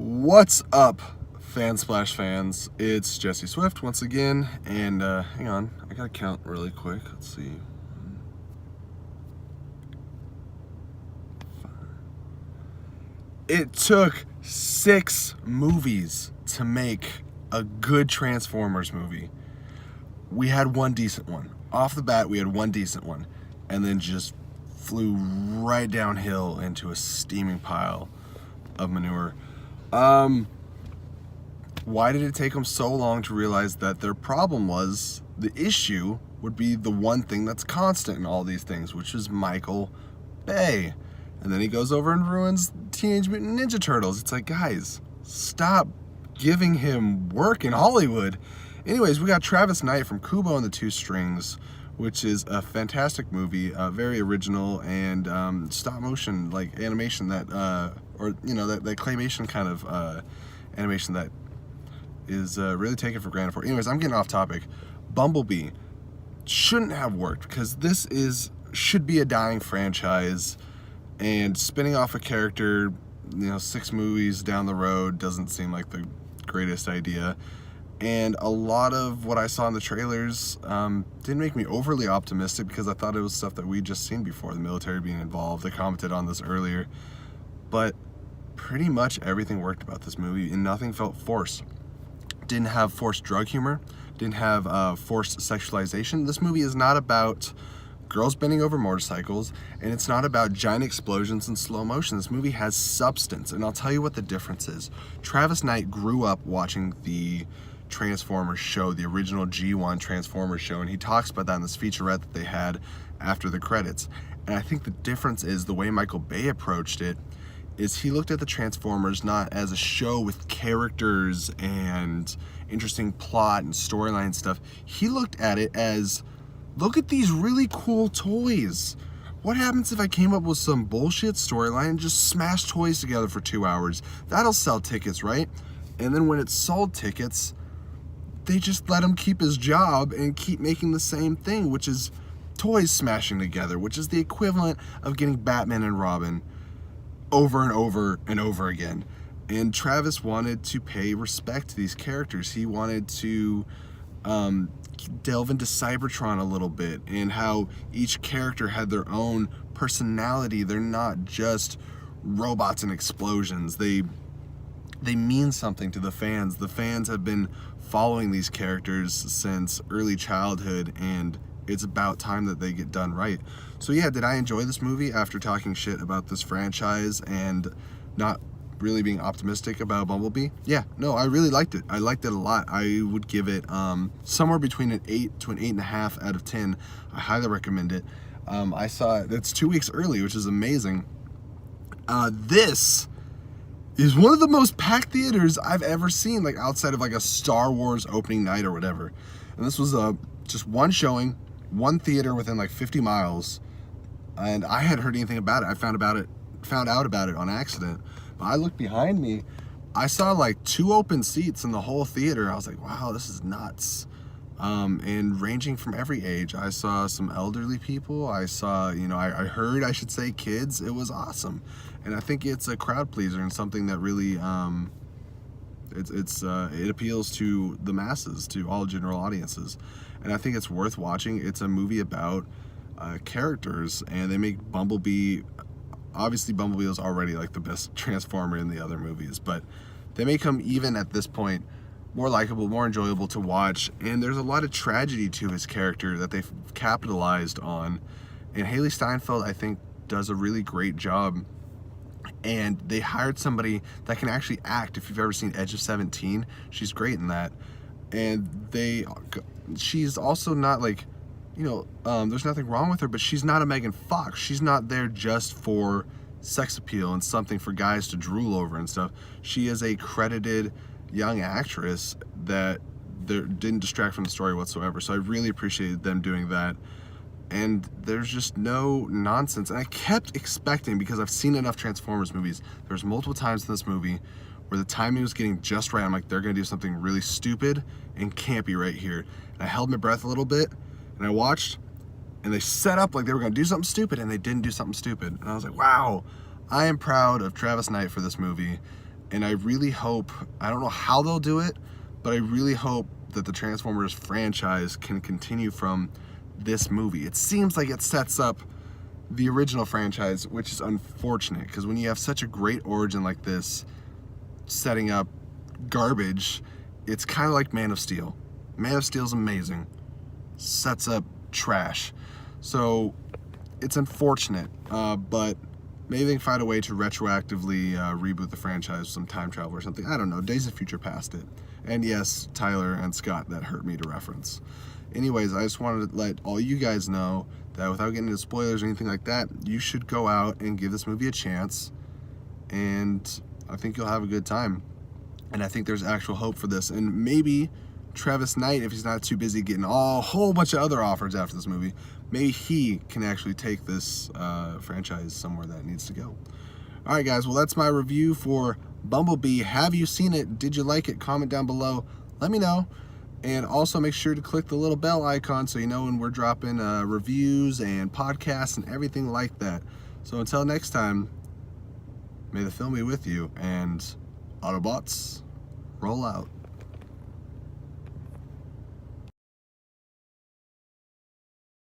What's up, Fansplash fans? It's Jesse Swift once again, and hang on, I gotta count really quick. Let's see. It took 6 movies to make a good Transformers movie. We had one decent one. Off the bat, we had one decent one, and then just flew right downhill into a steaming pile of manure. Why did it take them so long to realize that their problem was, the issue would be the one thing that's constant in all these things, which is Michael Bay. And then he goes over and ruins Teenage Mutant Ninja Turtles. It's like, guys, stop giving him work in Hollywood. Anyways, we got Travis Knight from Kubo and the Two Strings, which is a fantastic movie, very original, and stop motion, like animation that, that claymation kind of animation that is really taken for granted. Anyways, I'm getting off topic. Bumblebee shouldn't have worked because this should be a dying franchise, and spinning off a character, 6 movies down the road doesn't seem like the greatest idea. And a lot of what I saw in the trailers didn't make me overly optimistic because I thought it was stuff that we'd just seen before, the military being involved. I commented on this earlier. But pretty much everything worked about this movie, and nothing felt forced. Didn't have forced drug humor, didn't have forced sexualization. This movie is not about girls bending over motorcycles, and it's not about giant explosions in slow motion. This movie has substance, and I'll tell you what the difference is. Travis Knight grew up watching the Transformers show, the original G1 Transformers show, and he talks about that in this featurette that they had after the credits. And I think the difference is the way Michael Bay approached it is he looked at the Transformers not as a show with characters and interesting plot and storyline stuff. He looked at it as, look at these really cool toys. What happens if I came up with some bullshit storyline and just smashed toys together for 2 hours? That'll sell tickets, right? And then when it sold tickets, they just let him keep his job and keep making the same thing, which is toys smashing together, which is the equivalent of getting Batman and Robin over and over and over again. And Travis wanted to pay respect to these characters. He wanted to delve into Cybertron a little bit and how each character had their own personality. They're not just robots and explosions. They mean something to the fans. The fans have been following these characters since early childhood, and it's about time that they get done right. So yeah, did I enjoy this movie after talking shit about this franchise and not really being optimistic about Bumblebee? Yeah, no, I really liked it. I liked it a lot. I would give it somewhere between an 8 to an 8.5 out of 10. I highly recommend it. I saw it, it's 2 weeks early, which is amazing. This is one of the most packed theaters I've ever seen, like outside of like a Star Wars opening night or whatever. And this was just one showing, one theater within like 50 miles, and I hadn't heard anything about it. I found out about it on accident. But I looked behind me, I saw like 2 open seats in the whole theater. I was like, wow, this is nuts. And ranging from every age. I saw some elderly people. I saw, I heard, I should say, kids. It was awesome. And I think it's a crowd pleaser and something that really, it appeals to the masses, to all general audiences. And I think it's worth watching. It's a movie about characters, and they make Bumblebee, obviously Bumblebee was already like the best Transformer in the other movies, but they make him, even at this point, more likable, more enjoyable to watch. And there's a lot of tragedy to his character that they've capitalized on. And Haley Steinfeld, I think, does a really great job. And they hired somebody that can actually act. If you've ever seen Edge of 17, she's great in that. And she's also not like, there's nothing wrong with her, but she's not a Megan Fox. She's not there just for sex appeal and something for guys to drool over and stuff. She is a credited young actress that didn't distract from the story whatsoever. So I really appreciated them doing that. And there's just no nonsense. And I kept expecting, because I've seen enough Transformers movies, there's multiple times in this movie where the timing was getting just right. I'm like, they're gonna do something really stupid and campy right here. And I held my breath a little bit, and I watched, and they set up like they were gonna do something stupid, and they didn't do something stupid. And I was like, wow, I am proud of Travis Knight for this movie. And I really hope, I don't know how they'll do it, but I really hope that the Transformers franchise can continue from this movie. It seems like it sets up the original franchise, which is unfortunate, because when you have such a great origin like this, setting up garbage, it's kind of like Man of Steel. Man of Steel's amazing, sets up trash. So it's unfortunate, but maybe they can find a way to retroactively reboot the franchise with some time travel or something. I don't know. Days of Future Past it. And yes, Tyler and Scott, that hurt me to reference. Anyways, I just wanted to let all you guys know that without getting into spoilers or anything like that, you should go out and give this movie a chance. And I think you'll have a good time. And I think there's actual hope for this. And maybe Travis Knight, if he's not too busy getting a whole bunch of other offers after this movie, maybe he can actually take this franchise somewhere that it needs to go. All right, guys. Well, that's my review for Bumblebee. Have you seen it? Did you like it? Comment down below. Let me know. And also make sure to click the little bell icon so you know when we're dropping reviews and podcasts and everything like that. So until next time, may the film be with you, and Autobots, roll out.